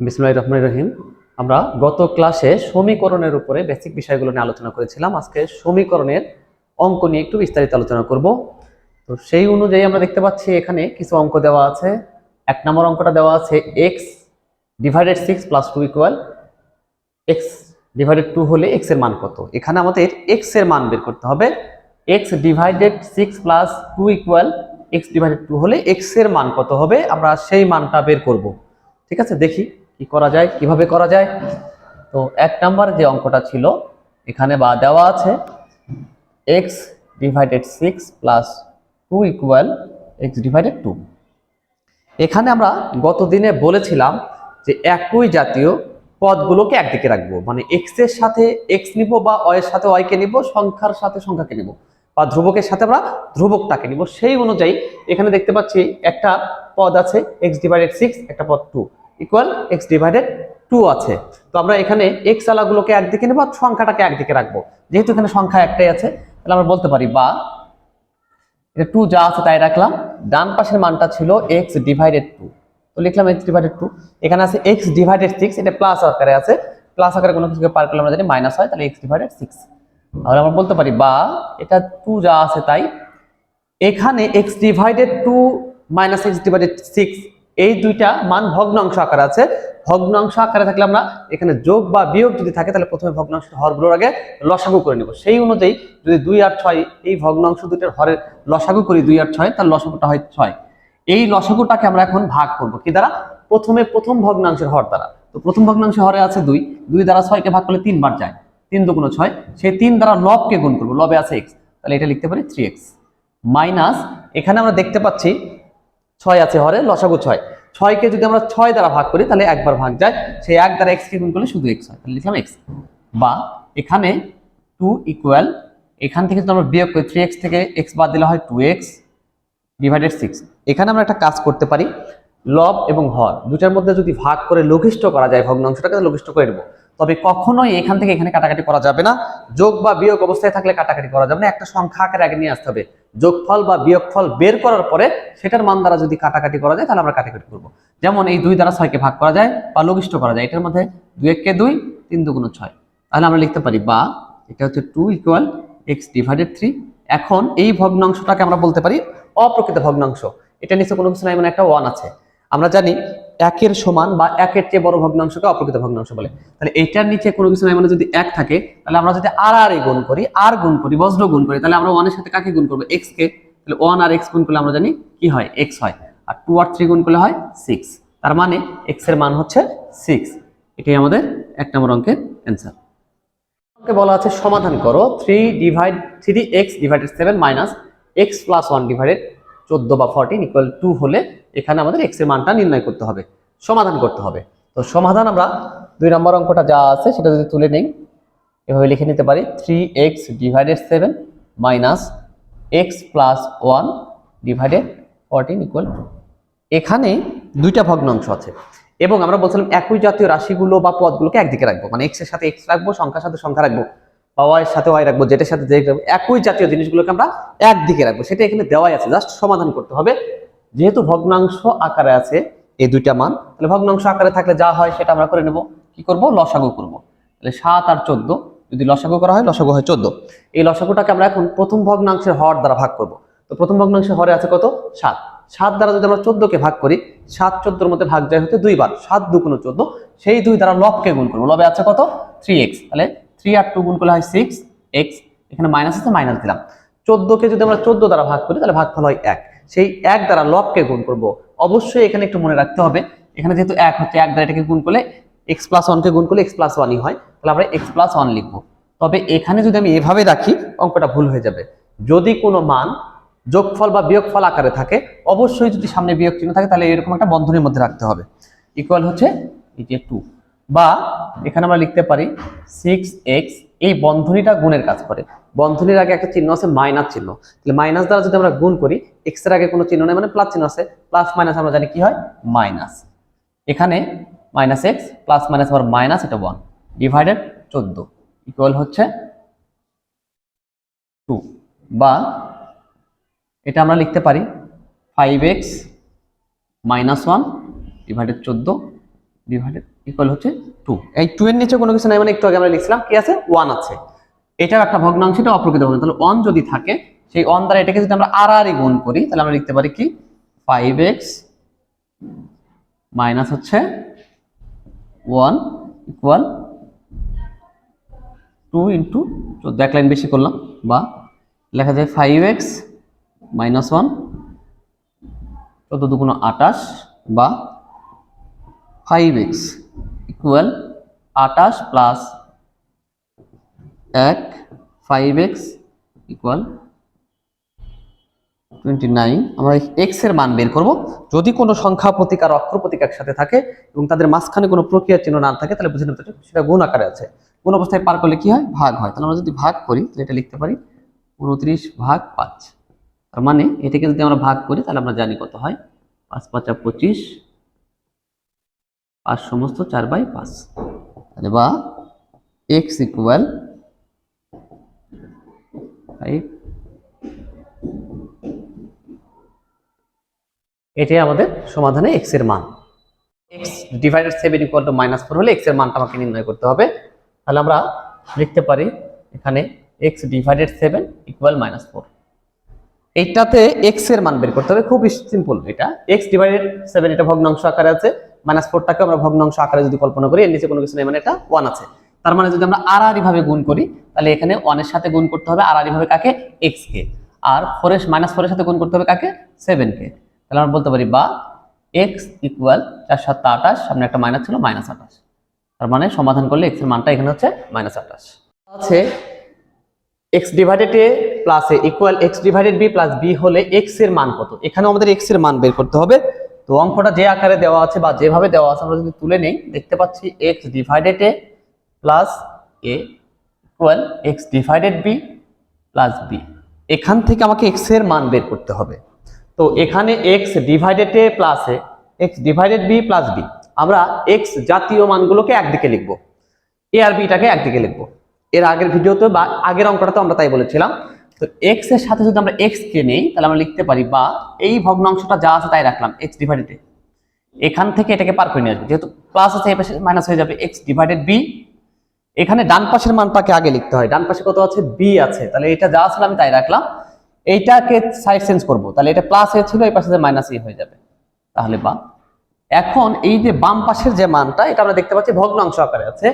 বিসমিল্লাহির রহমানির রহিম। আমরা গত ক্লাসে সমীকরণের উপরে বেসিক বিষয়গুলো নিয়ে আলোচনা করেছিলাম। আজকে সমীকরণের অঙ্ক নিয়ে একটু বিস্তারিত আলোচনা করব। তো সেই অনুযায়ী আমরা দেখতে পাচ্ছি এখানে কিছু অঙ্ক দেওয়া আছে। 1 নম্বর অঙ্কটা দেওয়া আছে x divided 6 plus 2 equal x divided 2 হলে x এর মান কত। এখানে আমাদের x এর মান বের করতে হবে। x divided 6 plus 2 equal x divided 2 হলে x এর মান কত হবে, আমরা সেই মানটা বের করব। ঠিক আছে, দেখি কি করা যায়, কিভাবে করা যায়। তো 1 নাম্বার যে অঙ্কটা ছিল এখানে বা দেওয়া আছে x divided 6 plus 2 equal x divided 2। এখানে আমরা গত দিনে বলেছিলাম যে একই জাতীয় পদগুলোকে একদিকে রাখবো, মানে x এর সাথে x নিব বা y এর সাথে y কে নিব, সংখ্যার সাথে সংখ্যাকে নিব বা ধ্রুবকের সাথে আমরা ধ্রুবকটাকে নিব। সেই অনুযায়ী এখানে দেখতে পাচ্ছি একটা পদ আছে x ডিভাইডেড 6, একটা পদ 2 ইকুয়াল x ডিভাইডেড 2 আছে। তো আমরা এখানে x আলাগুলোকে একদিকে নেব, সংখ্যাটাকে একদিকে রাখবো। যেহেতু এখানে সংখ্যা একটাই আছে তাহলে আমরা বলতে পারি বা এটা 2 যা আছে তাই রাখলাম। ডান পাশের মানটা ছিল x ডিভাইডেড 2, তো লিখলাম x ডিভাইডেড 2। এখানে আছে x ডিভাইডেড 6, এটা প্লাস আকারে আছে, প্লাস আকারে কোনো কিছুকে পার করলে আমরা জানি মাইনাস হয়, তাহলে x ডিভাইডেড 6। তাহলে আমরা বলতে পারি বা এটা 2 যা আছে তাই এখানে x divided 2 minus x divided 6 এই দুইটা মান ভগ্নাংশ আকারে আছে। ভগ্নাংশ আকারে থাকলে আমরা এখানে যোগ বা বিয়োগ যদি থাকে তাহলে প্রথমে ভগ্নাংশের হরগুলোর আগে লসাগু করে নেব। সেই অনুযায়ী যদি 2 আর 6 এই ভগ্নাংশ দুটোর হরের লসাগু করি 2 আর 6, তাহলে লসাগুটা হয় 6। এই লসাগুটাকে আমরা এখন ভাগ করব কি দ্বারা? প্রথমে প্রথম ভগ্নাংশের হর দ্বারা। তো প্রথম ভগ্নাংশের হরে আছে 2, 2 দ্বারা 6 কে ভাগ করলে 3 বার যায়, 3 দুগুণ 6। সেই 3 দ্বারা লবকে গুণ করব, লবে আছে x, তাহলে এটা লিখতে পারি 3x মাইনাস এখানে আমরা দেখতে পাচ্ছি 6 আছে হরে, লসাগু 6, 6 কে যদি আমরা 6 দ্বারা ভাগ করি তাহলে একবার ভাগ যায়, সেই 1 দ্বারা x কে গুণ করলে শুধু x হয়, তাহলে লিখলাম x। বা এখানে 2 ইকুয়াল এখান থেকে যদি আমরা বিয়োগ করি 3x থেকে x বাদ দিলে হয় 2x ডিভাইডেড 6। এখানে আমরা একটা কাজ করতে পারি, লব এবং হর দুটার মধ্যে যদি ভাগ করে লঘিষ্ঠ করা যায় ভগ্নাংশটাকে লঘিষ্ঠ করে দেবো। তবে কখনোই এখান থেকে এখানে কাটাকাটি করা যাবে না। যোগ বা বিয়োগ অবস্থায় থাকলে কাটাকাটি করা যাবে না, একটা সংখ্যা আকারে আগে নিয়ে আসতে হবে। যোগফল বা বিয়োগফল বের করার পরে সেটার মান দ্বারা যদি কাটাকাটি করা যায় তাহলে আমরা কাটাকাটি করবো। যেমন এই 2 দ্বারা 6 কে ভাগ করা যায় বা লঘিষ্ঠ করা যায়, এটার মধ্যে 2 1 কে 2, 3 দুগুণ 6, তাহলে আমরা লিখতে পারি বা এটা হচ্ছে 2 ইকুয়াল x ডিভাইডেড 3। এখন এই ভগ্নাংশটাকে আমরা বলতে পারি অপ্রকৃত ভগ্নাংশ। এটা নিচে কোনো কিছু নাই, মানে একটা 1 আছে। আমরা জানি 1 এর সমান বা 1 এর চেয়ে বড় ভগ্নাংশকে অপ্রকৃত ভগ্নাংশ বলে। তাহলে এইটার নিচে কোনো কিছু নাই, মানে যদি 1 থাকে তাহলে আমরা যদি আর গুণ করি, বজ্র গুণ করি, তাহলে আমরা 1 এর সাথে কাকে গুণ করব? x কে। তাহলে 1 আর x গুণ করলে আমরা জানি কি হয়? x হয়। আর 2 আর 3 গুণ করলে হয় 6। তার মানে x এর মান হচ্ছে 6। এটাই আমাদের 1 নম্বর অঙ্কের অ্যানসার। অঙ্কে বলা আছে সমাধান করো 3x divided 7 minus x plus 1 divided 14 বা 14 ইকুয়াল 2 হলে এখানে আমাদের x এর মানটা নির্ণয় করতে হবে, সমাধান করতে হবে। তো সমাধান আমরা 2 নম্বর অঙ্কটা যা আছে সেটা যদি তুলে নেই, এভাবে লিখে নিতে পারি 3x divided 7 minus x plus 1 divided 14 equal 2। এখানে দুইটা ভগ্নাংশ আছে এবং আমরা বলছিলাম একই জাতীয় রাশিগুলো বা পদগুলোকে একদিকে রাখবো, মানে x এর সাথে x রাখবো, সংখ্যার সাথে সংখ্যা রাখবো, বা y এর সাথে y রাখবো, যেটার সাথে z রাখবো, একই জাতীয় জিনিসগুলোকে আমরা একদিকে রাখবো। সেটা এখানে দেওয়াই আছে, জাস্ট সমাধান করতে হবে। যেহেতু ভগ্নাংশ আকারে আছে এই দুইটা মান, তাহলে ভগ্নাংশ আকারে থাকলে যা হয় সেটা আমরা করে নেব। কি করব? লসাগু করব। তাহলে 7 আর 14 যদি লসাগু করা হয়, লসাগু হয় 14। এই লসাগুটাকে আমরা এখন প্রথম ভগ্নাংশের হর দ্বারা ভাগ করব। তো প্রথম ভগ্নাংশের হরে আছে কত? 7। 7 দ্বারা যদি আমরা 14 কে ভাগ করি, 7 14 এর মধ্যে ভাগ যায় হতে 2 বার, 7 দুগুণ 14। সেই 2 দ্বারা লবকে গুণ করব, লবে আছে কত? 3x, তাহলে 3 আর 2 গুণ করলে হয় 6x, এখানে মাইনাস আছে মাইনাস দিলাম। 14 কে যদি আমরা 14 দ্বারা ভাগ করি তাহলে ভাগফল হয় 1, সেই 1 দ্বারা লবকে গুণ করব। অবশ্যই এখানে একটু মনে রাখতে হবে, এখানে যেহেতু 1 হচ্ছে, 1 দ্বারা এটাকে গুণ করলে x প্লাস 1 কে গুণ করলে x প্লাস 1ই হয়, তাহলে আমরা x প্লাস 1 লিখবো। তবে এখানে যদি আমি এভাবে রাখি অঙ্কটা ভুল হয়ে যাবে। যদি কোনো মান যোগফল বা বিয়োগফল আকারে থাকে, অবশ্যই যদি সামনে বিয়োগ চিহ্ন থাকে তাহলে এরকম একটা বন্ধনীর মধ্যে রাখতে হবে। ইকুয়াল হচ্ছে এই যে 2, বা এখানে আমরা লিখতে পারি 6x, এই বন্ধনীটা গুণের কাজ করে। বন্ধনীর আগে একটা চিহ্ন আছে মাইনাস চিহ্ন, তাহলে মাইনাস দ্বারা যদি আমরা গুণ করি, x এর আগে কোনো চিহ্ন নেই মানে প্লাস চিহ্ন আছে, প্লাস মাইনাস আমরা জানি কি হয়? মাইনাস। এখানে মাইনাস x প্লাস মাইনাস আবার মাইনাস, এটা 1 ডিভাইডেড 14 ইকুয়াল হচ্ছে 2। বা এটা আমরা লিখতে পারি 5x minus 1 divided 14 divided equal হচ্ছে 2। এই 2 এর নিচে কোনো কিছু নাই, মানে একটু আগে আমরা লিখছিলাম কি আছে 1 আছে, এটাও একটা ভগ্নাংশ, এটা অপ্রকৃত ভগ্নাংশ। তাহলে 1 যদি থাকে সেই 1 দ্বারা এটাকে যদি আমরা আর গুণ করি তাহলে আমরা লিখতে পারি কি 5x মাইনাস হচ্ছে 1 ইকুয়াল 2 ইন্টু 14, এক লাইন বেশি করলাম, বা লেখা যায় 5x মাইনাস 1 14 দুগুণ 28, বা 5x equal 28 plus 1 5x equal 29। আমরা x এর মান বের করব। যদি কোনো সংখ্যা প্রতীক আর অক্ষর প্রতীক একসাথে থাকে এবং তাদের মাঝখানে কোনো প্রক্রিয়ার চিহ্ন না থাকে তাহলে বুঝে নিতে হবে সেটা গুণ আকারে আছে। কোন অবস্থায় পার করলে কি হয় ভাগ হয়। তাহলে আমরা যদি ভাগ করি তাহলে এটা লিখতে পারি 29 ভাগ 5। তার মানে এটাকে যদি আমরা ভাগ করি তাহলে আমরা জানি কত হয় 5 5 25, 5 সমস্ত 4/5। তাহলে বা x ইকুয়াল 5। এটাই আমাদের সমাধানে x এর মান। x ডিভাইডেড 7 ইকুয়াল টু -4 হলে x এর মানটা আমাকে নির্ণয় করতে হবে। তাহলে আমরা লিখতে পারি এখানে x ডিভাইডেড 7 ইকুয়াল -4। এইটাতে x এর মান বের করতে হবে, খুব সিম্পল। এটা x ডিভাইডেড 7 এটা ভগ্নাংশ আকারে আছে, -4টাকে আমরা ভগ্নাংশ আকারে যদি কল্পনা করি, এর নিচে কোনো কিছু নেই, মানে এটা 1 আছে। তার মানে যদি আমরা আড়াআড়ি ভাবে গুণ করি তাহলে এখানে 1 এর সাথে গুণ করতে হবে আড়াআড়ি ভাবে কাকে x কে, আর -4 এর সাথে গুণ করতে হবে কাকে 7 কে। তাহলে আমরা বলতে পারি বা x ইকুয়াল 4 7 28, সামনে একটা মাইনাস ছিল -28। তার মানে সমাধান করলে x এর মানটা এখানে হচ্ছে -28 আছে। x divided a plus a equal x divided b plus b হলে x এর মান কত, এখানে আমাদের x এর মান বের করতে হবে। তো অঙ্কটা যে আকারে দেওয়া আছে বা যেভাবে দেওয়া আছে আমরা যদি তুলে নেই দেখতে পাচ্ছি x divided a plus a equal x divided b plus b। এখান থেকে আমাকে x এর মান বের করতে হবে। তো এখানে x divided a plus a, x divided b plus b, আমরা x জাতীয় মানগুলোকে একদিকে লিখব, a আর b টাকে একদিকে লিখব। এর আগের ভিডিওতে বা আগের অঙ্কটাতে আমরা তাই বলেছিলাম। তো x এর সাথে যদি আমরা x কে নেই তাহলে আমরা লিখতে পারি বা এই ভগ্নাংশটা যা আছে তাই রাখলাম x ডিভাইডেড a, এখান থেকে এটাকে পার করে নিয়ে আসবে, যেহেতু প্লাস আছে এই পাশে মাইনাস হয়ে যাবে, x ডিভাইডেড b। এখানে ডান পাশের মানটাকে আগে লিখতে হয়, ডান পাশে কত আছে b আছে, তাহলে এটা যা আছে আমি তাই রাখলাম। এইটাকে সাইড চেঞ্জ করব, তাহলে এটা প্লাস এ ছিল এই পাশে মাইনাস এ হয়ে যাবে। তাহলে বা এখন এই যে বাম পাশের যে মানটা এটা আমরা দেখতে পাচ্ছি ভগ্নাংশ আকারে আছে,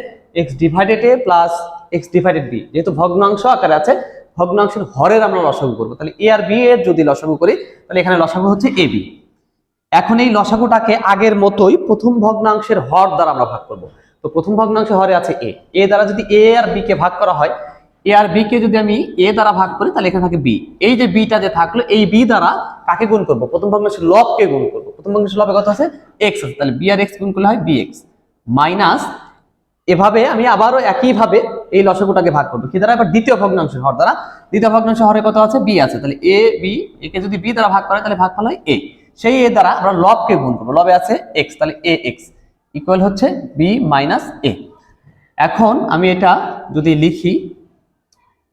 x divided a plus x divided b, যেহেতু ভগ্নাংশ আকারে আছে ভগ্নাংশের হরের আমরা লসাগু করব। তাহলে a আর b এর যদি লসাগু করি তাহলে এখানে লসাগু হচ্ছে ab। এখন এই লসাগুটাকে আগের মতোই প্রথম ভগ্নাংশের হর দ্বারা আমরা ভাগ করব। তো প্রথম ভগ্নাংশের হরে আছে a দ্বারা যদি a আর b কে ভাগ করা হয়, a আর b কে যদি আমি a দ্বারা ভাগ করি তাহলে এখানে থাকে b। এই যে bটা যে থাকলো এই b দ্বারা কাকে গুণ করব, প্রথম ভগ্নাংশের লবকে গুণ করব। প্রথম ভগ্নাংশের লবে কত আছে x আছে, তাহলে b আর x গুণ করলে হয় bx মাইনাস, এভাবে আমি আবারও একই ভাবে এই লসাগুটাকে ভাগ করব কি দ্বারা, এবার দ্বিতীয় ভগ্নাংশের হর দ্বারা। দ্বিতীয় ভগ্নাংশের হরে কত আছে b আছে, তাহলে a b একে যদি b দ্বারা ভাগ করে তাহলে ভাগফল হয় a। সেই a দ্বারা আমরা লবকে গুণ করব, লবে আছে x, তাহলে ax ইকুয়াল হচ্ছে b মাইনাস a। এখন আমি এটা যদি লিখি,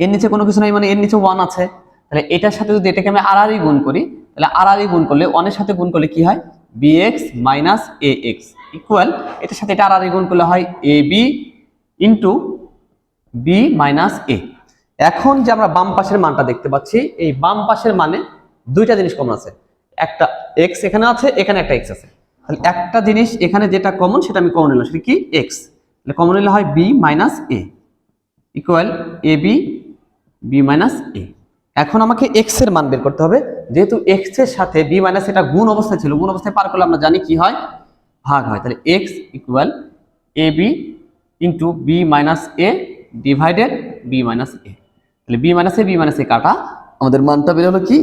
এর নিচে কোনো কিছু নাই, মানে এর নিচে 1 আছে, তাহলে এটার সাথে যদি এটাকে আমি আড়াআড়ি গুণ করি তাহলে আড়াআড়ি গুণ করলে 1 এর সাথে গুণ করলে কি হয় bx মাইনাস ax ইকুয়াল, এটার সাথে এটা আড়াআড়ি গুণ করলে হয় ab into b minus a। এখন যে আমরা বাম পাশের মানটা দেখতে পাচ্ছি, এই বাম পাশের মানে দুইটা জিনিস কমন আছে, একটা x এখানে আছে, এখানে একটা x আছে। তাহলে একটা জিনিস এখানে যেটা কমন সেটা আমি কমন নিলাম, সেটা কি x, তাহলে কমন নিলে হয় b minus a equal ab b minus a। এখন আমাকে x এর মান বের করতে হবে, যেহেতু x এর সাথে b মাইনাস এটা গুণ অবস্থায় ছিল, গুণ অবস্থায় পার করলে আমরা জানি কি হয় ভাগ হয়। তাহলে x equal ab into b minus a divided b minus a। তাহলে b মাইনাস a কাটা আমাদের মানটা বের হলো কি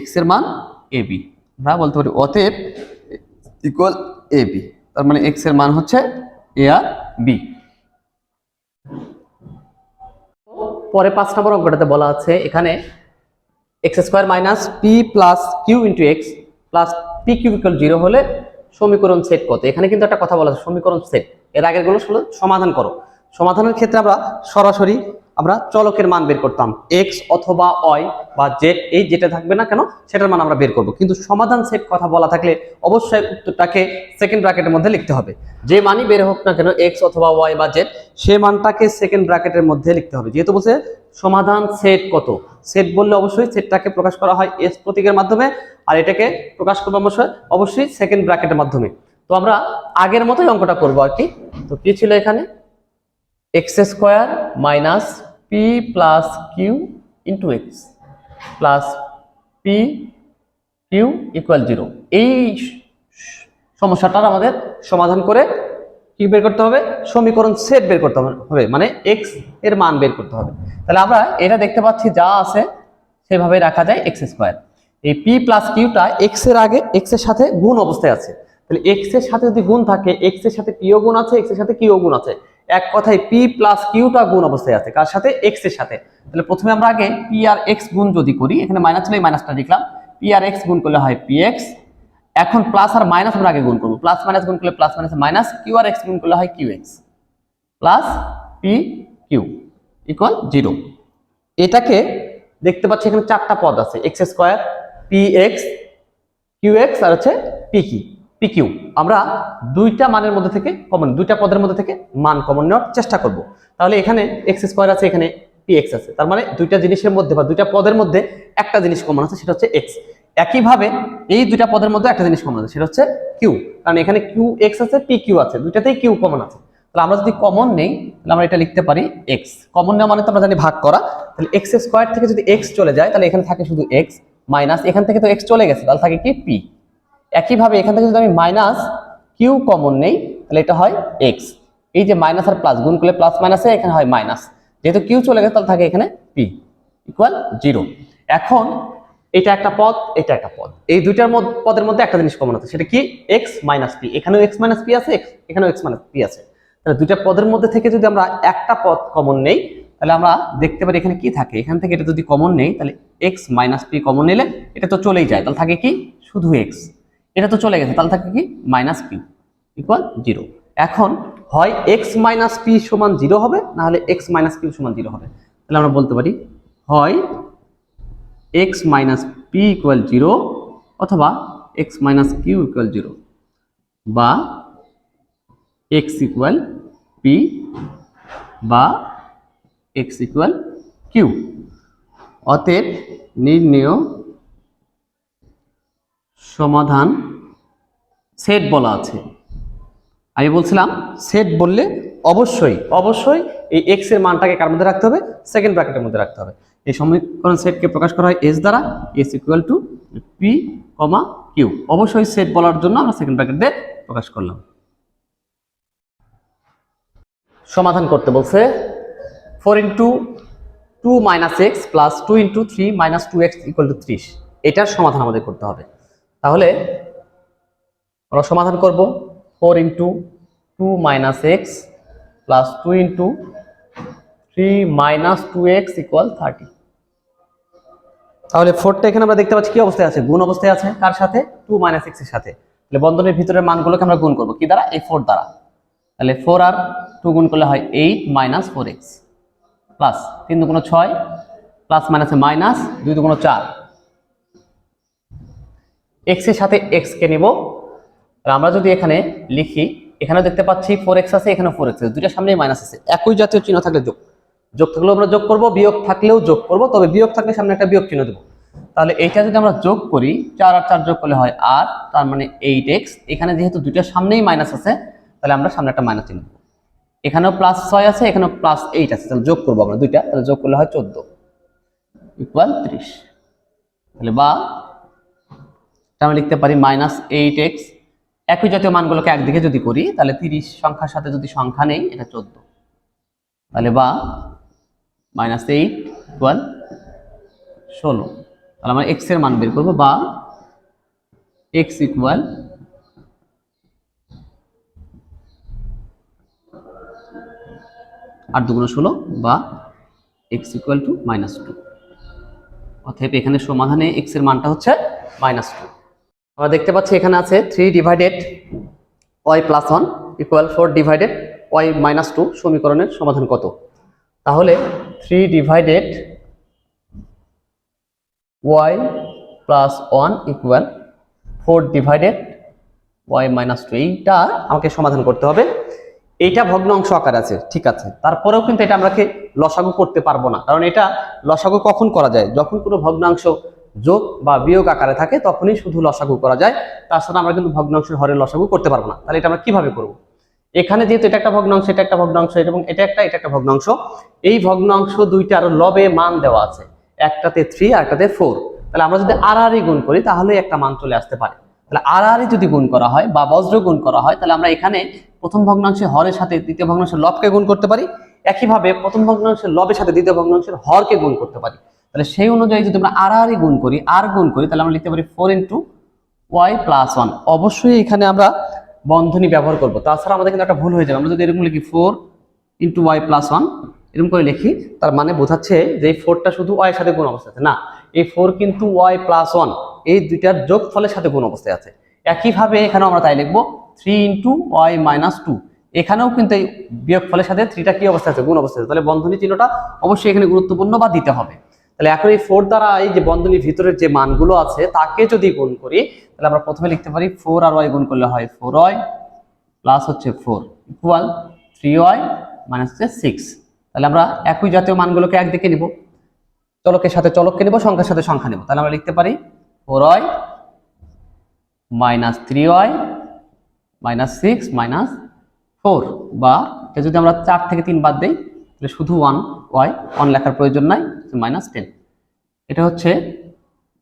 x এর মান ab। আমরা বলতে পারি অতএব ইকুয়াল ab, তার মানে x এর মান হচ্ছে a আর b। পরে 5 নম্বর অঙ্কটাতে বলা আছে এখানে x square minus p plus Q into x plus P Q equal 0 হলে সমীকরণ সেট কত। এখানে কিন্তু একটা কথা বলা আছে সমীকরণ সেট, এর আগের গুলো সমাধান করো। সমাধানের ক্ষেত্রে আমরা সরাসরি আমরা চলকের মান বের করতাম, এক্স অথবা ওয়াই বা জেড, এই যেটা থাকবে না কেন সেটার মান আমরা বের করব। কিন্তু সমাধান সেট কথা বলা থাকলে অবশ্যই উত্তরটাকে সেকেন্ড ব্র্যাকেটের মধ্যে লিখতে হবে। যে মানই বের হোক না কেন, এক্স অথবা ওয়াই বা জেড, সে মানটাকে সেকেন্ড ব্র্যাকেটের মধ্যে লিখতে হবে। যেহেতু বলছে সমাধান সেট কত, সেট বললে অবশ্যই সেটটাকে প্রকাশ করা হয় এস প্রতীকের মাধ্যমে, আর এটাকে প্রকাশ করবো অবশ্যই সেকেন্ড ব্র্যাকেটের মাধ্যমে। তো আমরা আগের মতোই অঙ্কটা করবো আর কি। তো কি ছিল এখানে, X square minus P plus Q into X plus P Q equal 0। এই সমস্যাটার আমাদের সমাধান করে কি বের করতে হবে, সমীকরণ সেট বের করতে হবে, মানে এক্স এর মান বের করতে হবে। তাহলে আমরা এটা দেখতে পাচ্ছি যা আছে সেভাবে রাখা যায় এক্স স্কোয়ার। এই পি প্লাস কিউটা এক্স এর আগে এক্স এর সাথে গুণ অবস্থায় আছে, তাহলে এক্স এর সাথে যদি গুণ থাকে, এক্স এর সাথে পিও গুণ আছে, এক্স এর সাথে কিউ গুণ আছে, এক কথায় পি প্লাস কিউটা গুণ অবস্থায় আছে কার সাথে, এক্স এর সাথে। তাহলে প্রথমে আমরা আগে পি আর এক্স গুণ যদি করি, এখানে মাইনাস ছিল, এই মাইনাসটা লিখলাম, পি আর এক্স গুণ করলে হয় পি এক্স। এখন প্লাস আর মাইনাস আমরা আগে গুণ করবো, প্লাস মাইনাস গুণ করলে প্লাস মাইনাস মাইনাস, কিউ আর এক্স গুণ করলে হয় q x plus P Q equal 0। এটাকে দেখতে পাচ্ছি এখানে চারটা পদ আছে, x square, p x, q x আর হচ্ছে পি কিউ। আমরা দুইটা মানের মধ্যে থেকে কমন, দুইটা পদের মধ্যে থেকে মান কমন নেওয়ার চেষ্টা করব। তাহলে এখানে এক্স স্কোয়ার আছে, এখানে পি এক্স আছে, তার মানে দুইটা জিনিসের মধ্যে বা দুইটা পদের মধ্যে একটা জিনিস কমন আছে, সেটা হচ্ছে এক্স। একইভাবে এই দুইটা পদের মধ্যে একটা জিনিস কমন আছে, সেটা হচ্ছে কিউ, কারণ এখানে কিউ এক্স আছে, পি কিউ আছে, দুইটাতেই কিউ কমন আছে। তাহলে আমরা যদি কমন নেই, তাহলে আমরা এটা লিখতে পারি এক্স। কমন নেওয়া মানে তো আমরা জানি ভাগ করা, তাহলে এক্স স্কোয়ার থেকে যদি এক্স চলে যায়, তাহলে এখানে থাকে শুধু এক্স, মাইনাস এখান থেকে তো এক্স চলে গেছে, তাহলে থাকে কি পি। একইভাবে এখান থেকে যদি আমি মাইনাস কিউ কমন নেই, তাহলে এটা হয় এক্স। এই যে মাইনাস আর প্লাস গুণ করলে প্লাস মাইনাসে এখানে হয় মাইনাস, যেহেতু কিউ চলে গেছে তাহলে থাকে এখানে পি ইকুয়াল 0। এখন এটা একটা পদ, এটা একটা পদ, এই দুইটার পদের মধ্যে একটা জিনিস কমন আছে, সেটা কি, এক্স মাইনাস পি। এখানেও এক্স মাইনাস পি আছে, এখানেও এক্স মাইনাস পি আছে। তাহলে দুইটা পদের মধ্যে থেকে যদি আমরা একটা পদ কমন নেই, তাহলে আমরা দেখতে পারি এখানে কি থাকে, এখান থেকে এটা যদি কমন নেই, তাহলে এক্স মাইনাস পি কমন নিলে এটা তো চলেই যায়, তাহলে থাকে কি শুধু এক্স, এটা তো চলে গেছে, তাহলে থাকে কি মাইনাস পি ইকুয়াল 0। এখন হয় এক্স মাইনাস পি সমান 0 হবে, না হলে এক্স মাইনাস কিউ সমান 0 হবে। তাহলে আমরা বলতে পারি হয় এক্স মাইনাস পি ইকুয়াল 0 অথবা এক্স মাইনাস কিউ ইকুয়াল 0, বা এক্স ইকুয়াল পি বা এক্স ইকুয়াল কিউ। অতএব নির্ণেয় সমাধান সেট বলা আছে। আমি বলছিলাম সেট বললে অবশ্যই এই এক্স এর মানটাকে কার মধ্যে রাখতে হবে, সেকেন্ড ব্র্যাকেটের মধ্যে রাখতে হবে। এই সমীকরণ সেটকে প্রকাশ করা হয় এস দ্বারা, S equal to P comma Q. অবশ্যই সেট বলার জন্য আমরা সেকেন্ড ব্র্যাকেট দিয়ে প্রকাশ করলাম। সমাধান করতে বলছে 4 into 2 minus x plus 2 into 3 minus 2x equal to 30। এটার সমাধান আমাদের করতে হবে। তাহলে আমরা সমাধান করব 4 into 2 minus x plus 2 into 3 minus 2x equal 30। তাহলে 4টা এখানে আমরা দেখতে পাচ্ছি কি অবস্থায় আছে, গুণ অবস্থায় আছে, কার সাথে, 2 মাইনাস এক্স এর সাথে। তাহলে বন্ধনের ভিতরের মানগুলোকে আমরা গুণ করব কি দ্বারা, এই 4 দ্বারা। তাহলে 4 আর 2 গুণ করলে হয় 8 মাইনাস 4x প্লাস 3 দুগুণ 6 প্লাস মাইনাসে মাইনাস 2 দুগুণ 4। x এর সাথে x কে নেব, আর আমরা যদি এখানে লিখি, এখানে দেখতে পাচ্ছি 4x আছে, এখানে 4x আছে, দুইটার সামনেই মাইনাস আছে। একই জাতীয় চিহ্ন থাকলে যোগ থাকলেও আমরা যোগ করব, বিয়োগ থাকলেও যোগ করব, তবে বিয়োগ থাকলে সামনে একটা বিয়োগ চিহ্ন দেব। তাহলে এইটা যদি আমরা যোগ করি, 4 আর 4 যোগ করলে হয় 8, তার মানে 8x। এখানে যেহেতু দুইটার সামনেই মাইনাস আছে, তাহলে আমরা সামনে একটা মাইনাস চিহ্ন দেব। এখানেও প্লাস 6 আছে, এখানেও প্লাস 8 আছে, তাহলে যোগ করবো আমরা দুইটা, তাহলে যোগ করলে হয় 14 ইকুয়াল 30। তাহলে বা আমরা লিখতে পারি মাইনাস 8x। একই জাতীয় মানগুলোকে একদিকে যদি করি, তাহলে 30 সংখ্যার সাথে যদি সংখ্যা নেই, এটা 14, তাহলে বা মাইনাস 8 ইকুয়াল 16। তাহলে আমরা x এর মান বের করবো, বা x ইকুয়াল 8 দুগুণ 16 বা x ইকুয়াল টু -2। অতএব এখানে সমাধানে x এর মানটা হচ্ছে -2। আমরা দেখতে পাচ্ছি এখানে আছে 3 divided y plus 1 equal 4 divided y -2। সমীকরণের সমাধান কত? তাহলে 3 divided y plus 1 equal 4 divided y minus 2। এইটা আমাকে সমাধান করতে হবে। এইটা ভগ্নাংশ আকার আছে, ঠিক আছে, তারপরেও কিন্তু এটা আমরা লসাগু করতে পারবো না, কারণ এটা লসাগু কখন করা যায়, যখন কোনো ভগ্নাংশ যোগ বা বিয়োগ আকারে থাকে তখনই শুধু লসাগু করা যায়, তাছাড়া আমরা কিন্তু ভগ্নাংশের হরের লসাগু করতে পারবো না। তাহলে এটা আমরা কিভাবে করব? এখানে যেহেতু এটা একটা ভগ্নাংশ, এটা একটা ভগ্নাংশ এবং এটা একটা ভগ্নাংশ, এই ভগ্নাংশ দুইটার লবে মান দেওয়া আছে, একটাতে 3 আর একটাতে 4। তাহলে আমরা যদি আড়াআড়ি গুণ করি তাহলে একটা মান চলে আসতে পারে। তাহলে আড়াআড়ি যদি গুণ করা হয় বা বজ্র গুণ করা হয়, তাহলে আমরা এখানে প্রথম ভগ্নাংশের হরের সাথে দ্বিতীয় ভগ্নাংশের লবকে গুণ করতে পারি, একইভাবে প্রথম ভগ্নাংশের লবের সাথে দ্বিতীয় ভগ্নাংশের হরকে গুণ করতে পারি। তাহলে সেই অনুযায়ী যদি আমরা আড়াআড়ি গুণ করি, আর গুণ করি, তাহলে আমরা লিখতে পারি 4 ইন্টু ওয়াই প্লাস 1। অবশ্যই এখানে আমরা বন্ধনী ব্যবহার করব, তাছাড়া আমাদের কিন্তু একটা ভুল হয়ে যাবে। আমরা যদি এরকম লিখি 4 ইন্টু ওয়াই প্লাস 1 এরকম করে লিখি, তার মানে বোঝাচ্ছে যে এই 4টা শুধু ওয়াই এর সাথে গুণ অবস্থায় আছে না, এই 4 কিন্তু ওয়াই প্লাস 1 এই দুইটার যোগফলের সাথে গুণ অবস্থায় আছে। একইভাবে এখানেও আমরা তাই লিখবো 3 ইন্টু ওয়াই মাইনাস 2, এখানেও কিন্তু এই বিয়োগ ফলের সাথে 3টা কি অবস্থা আছে, গুণ অবস্থায় আছে। তাহলে বন্ধনী চিহ্নটা অবশ্যই এখানে গুরুত্বপূর্ণ বা দিতে হবে। তাহলে এখন এই 4 দ্বারা এই যে বন্ধনীর ভিতরের যে মানগুলো আছে তাকে যদি গুণ করি, তাহলে আমরা প্রথমে লিখতে পারি 4 আর ওয়াই গুণ করলে হয় 4y প্লাস হচ্ছে 4 ইকুয়াল 3y মাইনাস 6। তাহলে আমরা একই জাতীয় মানগুলোকে একদিকে নিব, চলকের সাথে চলককে নিব, সংখ্যার সাথে সংখ্যা নিব। তাহলে আমরা লিখতে পারি 4y minus 3y minus 6 minus 4, বা যদি আমরা 4 থেকে 3 বাদ দিই তাহলে শুধু 1y, 1 লেখার প্রয়োজন নাই, মাইনাস 10। এটা হচ্ছে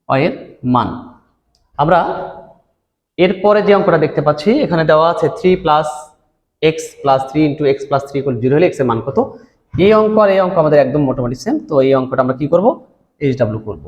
y এর মান। আমরা এরপরে যে অঙ্কটা দেখতে পাচ্ছি এখানে দেওয়া আছে 3 plus x plus 3 into X plus 3 equal 0 হলে x এর মান কত। এই অঙ্ক আর এই অঙ্ক আমাদের একদম মোটামুটি সেম, তো এই অঙ্কটা আমরা কি করব, এইচডব্লিউ করব।